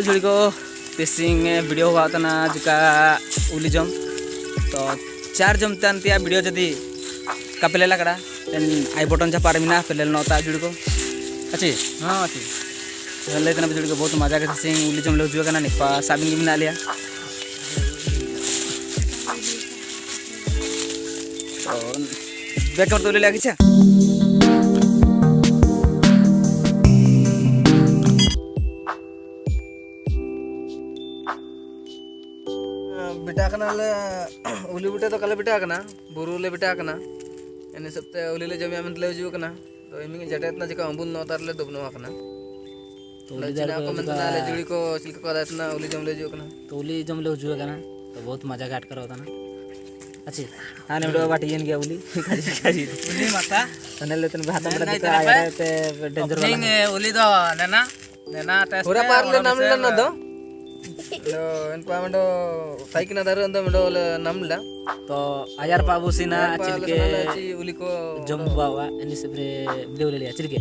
जुड़ी को fishing video हुआ था ना जिका उली जम तो 4 जम तंतिया वीडियो जदी कपेले लकड़ा आई बटन छापार मिना पेले नौता जुड़ी को अच्छी हाँ अच्छी हल्ले तना जुड़ी को बहुत मजा के फिशिंग उली जम ले जुआ करना निपा साबिन मिना लिया तो बैक कर तो ले लिया किछा बेटा कना ले उली बेटा तो कले बेटा कना बुरु ले बेटा कना एने सबते उली ले जमिया मन ले जु कना तो इमिंग जटेत ना जका अंबुन नौतार ले दुबनो कना तो लजना को मन ना ले जुड़ी को सिल्क को दातना उली जम ले जु कना तो उली जम ले जु कना तो बहुत मजा काट कर होता ना अच्छी हां ने बडो बाटी येन गया उली खाजी उली माता तने ले तने भाता बड़ा दिखा आया ते डेंजर वाला नहीं उली दो नेना टेस्ट पूरा पार ले नाम ले ना दो इन पामडो साइकिना दारू अंदो मेडो नमला तो आजार पाबुसिना चिलके उली को जम बावा एनी सेब्रे देवले लिया चिलके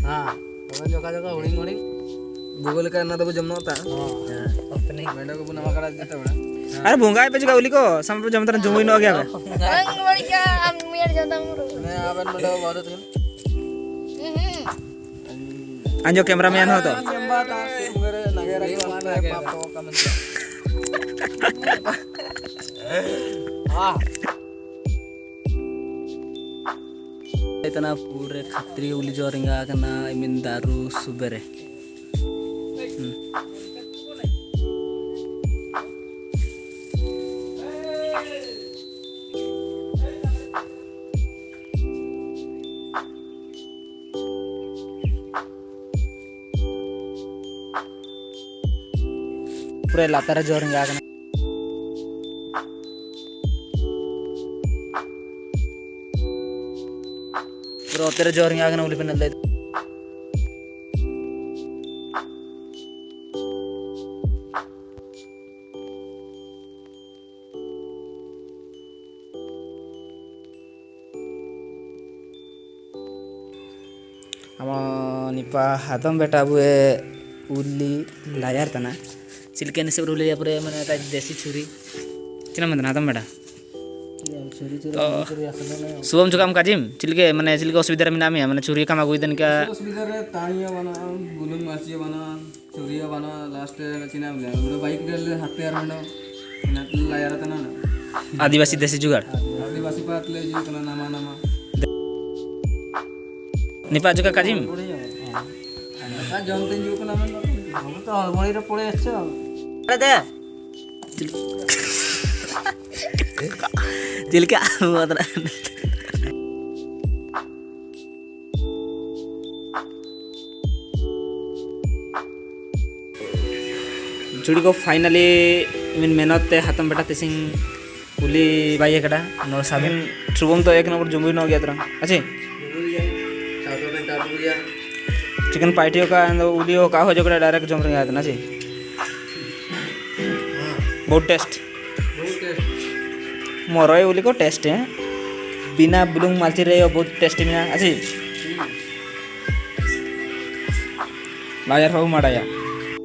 हां तो जोका जोका उड़ी उड़ी गूगल का ना दबो जमनो ता हां अपने मेडो को बुना करा देता बड़ा अरे भूंगा पे जका उली को सम पे जमतर जुमुई न गया अंग बड़ी क्या हम मेर जाता मुरो मैं आवन मेडो बारो तुम अंजो कैमरामैन हो तो बात मेरे नगेरा की बात है पापा का मन हां इतना पूरे खतरी उली जोरिंगा कना इमिन दारू सुबेरे पूरे लातार जोरिंगा कना पूरा तेरे जोरिंगा कना उली पे नल्ले हम निपा हाथम बेटा बुए उली लायार तना चिलके ने से उली पूरे माने ता देसी छुरी चिना मन ना तम बेटा शुभम जुकाम काजिम चिलके माने चिलके असुविधा में नामी माने छुरी काम आगुई देन क्या असुविधा रे तानिया बना गुलुम मासिया बना छुरिया बना लास्ट चिना मिला बाइक ले हथियार मंडो ना लायार तना आदिवासी देसी जुगाड़ आदिवासी पात ले जी कना नामा नामा निपा जुका काजिम हां जमते जी कना मन हम तो हलमणी रे पड़े आछो दे चिलके मात्र जुड़ी को फाइनली मीन मेहनत ते हाथम बेटा तेसिंग उली बाई कड़ा नोर साबिन शुभम तो 1 नंबर जुम्बी न गया तरह अच्छे चिकन पार्टियों का उलियो का हो जोकड़ा डायरेक्ट जम रहा था ना जी बहुत टेस्ट मोरई उली को टेस्ट है बिना बुलुंग मालची रहे बहुत टेस्टी मिना अच्छी लायर हो माड़ा या